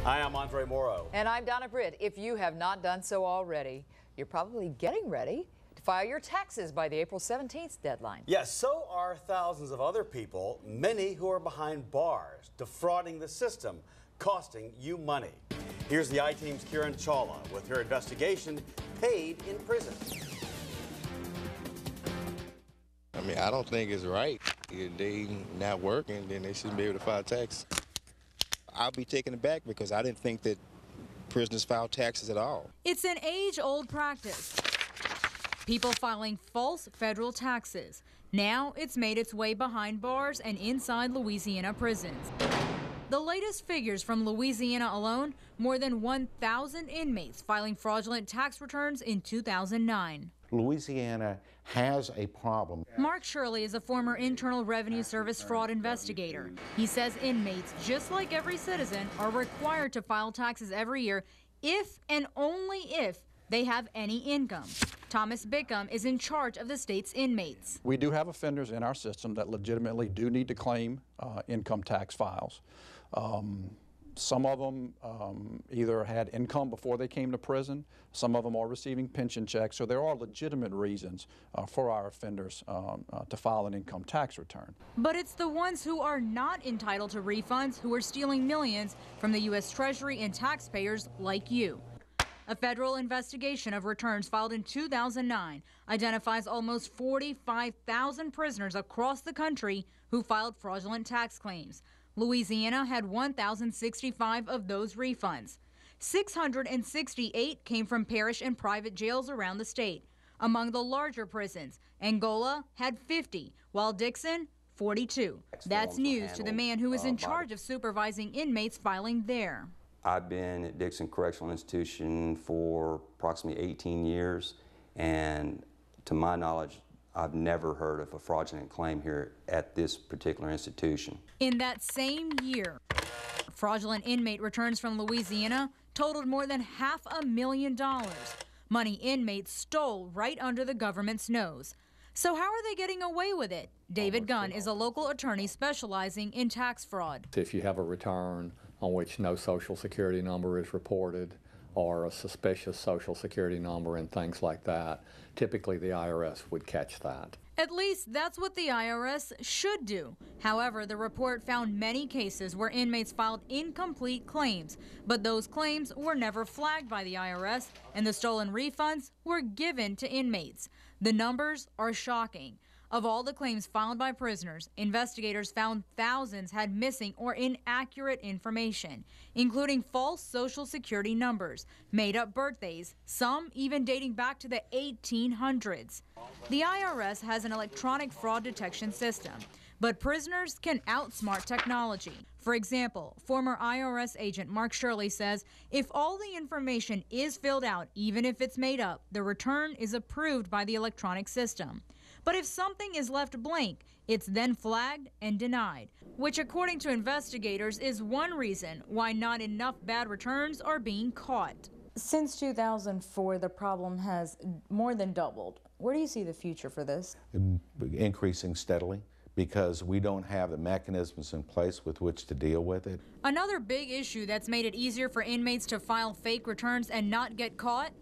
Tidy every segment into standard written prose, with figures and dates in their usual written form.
Hi, I'm Andre Morrow. And I'm Donna Britt. If you have not done so already, you're probably getting ready to file your taxes by the April 17th deadline. Yes, so are thousands of other people, many who are behind bars, defrauding the system, costing you money. Here's the I-Team's Kieran Chawla with her investigation, Paid in Prison. I mean, I don't think it's right. If they not working, then they shouldn't be able to file tax. I'll be taken aback because I didn't think that prisoners file taxes at all. It's an age-old practice. People filing false federal taxes. Now it's made its way behind bars and inside Louisiana prisons. The latest figures from Louisiana alone, more than 1,000 inmates filing fraudulent tax returns in 2009. Louisiana has a problem. Mark Shirley is a former Internal Revenue Service fraud investigator. He says inmates, just like every citizen, are required to file taxes every year if and only if they have any income. Thomas Bickham is in charge of the state's inmates. We do have offenders in our system that legitimately do need to claim income tax files. Some of them either had income before they came to prison. Some of them are receiving pension checks. So there are legitimate reasons for our offenders to file an income tax return. But it's the ones who are not entitled to refunds who are stealing millions from the U.S. Treasury and taxpayers like you. A federal investigation of returns filed in 2009 identifies almost 45,000 prisoners across the country who filed fraudulent tax claims. Louisiana had 1,065 of those refunds. 668 came from parish and private jails around the state. Among the larger prisons, Angola had 50, while Dixon, 42. That's news to the man who is in charge of supervising inmates filing there. I've been at Dixon Correctional Institution for approximately 18 years, and to my knowledge, I've never heard of a fraudulent claim here at this particular institution. In that same year, fraudulent inmate returns from Louisiana totaled more than $500,000. Money inmates stole right under the government's nose. So how are they getting away with it? David Gunn is a local attorney specializing in tax fraud. If you have a return on which no Social Security number is reported, or a suspicious Social Security number and things like that, typically the IRS would catch that. At least that's what the IRS should do. However, the report found many cases where inmates filed incomplete claims, but those claims were never flagged by the IRS, and the stolen refunds were given to inmates. The numbers are shocking. Of all the claims filed by prisoners, investigators found thousands had missing or inaccurate information, including false Social Security numbers, made-up birthdays, some even dating back to the 1800s. The IRS has an electronic fraud detection system, but prisoners can outsmart technology. For example, former IRS agent Mark Shirley says if all the information is filled out, even if it's made up, the return is approved by the electronic system. But if something is left blank, it's then flagged and denied, which according to investigators is one reason why not enough bad returns are being caught. Since 2004, the problem has more than doubled. Where do you see the future for this? Increasing steadily, because we don't have the mechanisms in place with which to deal with it. Another big issue that's made it easier for inmates to file fake returns and not get caught?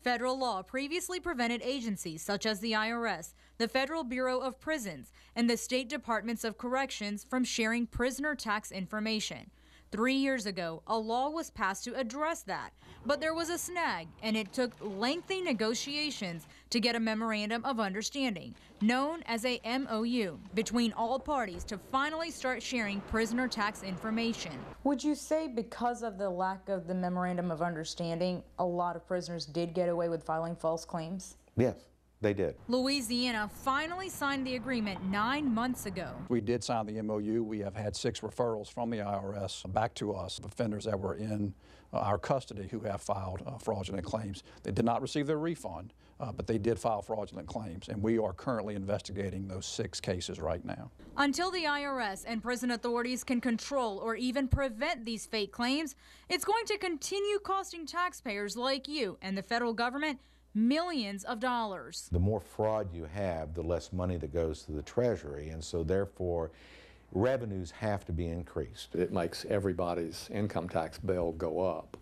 Federal law previously prevented agencies such as the IRS, the Federal Bureau of Prisons, and the State Departments of Corrections from sharing prisoner tax information. 3 years ago, a law was passed to address that, but there was a snag, and it took lengthy negotiations to get a Memorandum of Understanding, known as a MOU, between all parties to finally start sharing prisoner tax information. Would you say because of the lack of the Memorandum of Understanding, a lot of prisoners did get away with filing false claims? Yes, they did. Louisiana finally signed the agreement 9 months ago. We did sign the MOU. We have had 6 referrals from the IRS back to us, offenders that were in our custody who have filed fraudulent claims. They did not receive their refund, but they did file fraudulent claims, and we are currently investigating those 6 cases right now. Until the IRS and prison authorities can control or even prevent these fake claims, it's going to continue costing taxpayers like you and the federal government millions of dollars. The more fraud you have, the less money that goes to the Treasury, and so therefore revenues have to be increased. It makes everybody's income tax bill go up.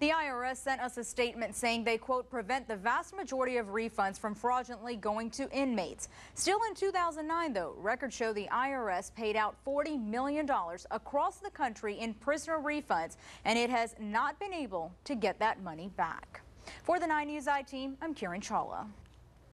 The IRS sent us a statement saying they, quote, prevent the vast majority of refunds from fraudulently going to inmates. Still in 2009, though, records show the IRS paid out $40 million across the country in prisoner refunds, and it has not been able to get that money back. For the 9 News I team, I'm Chawla.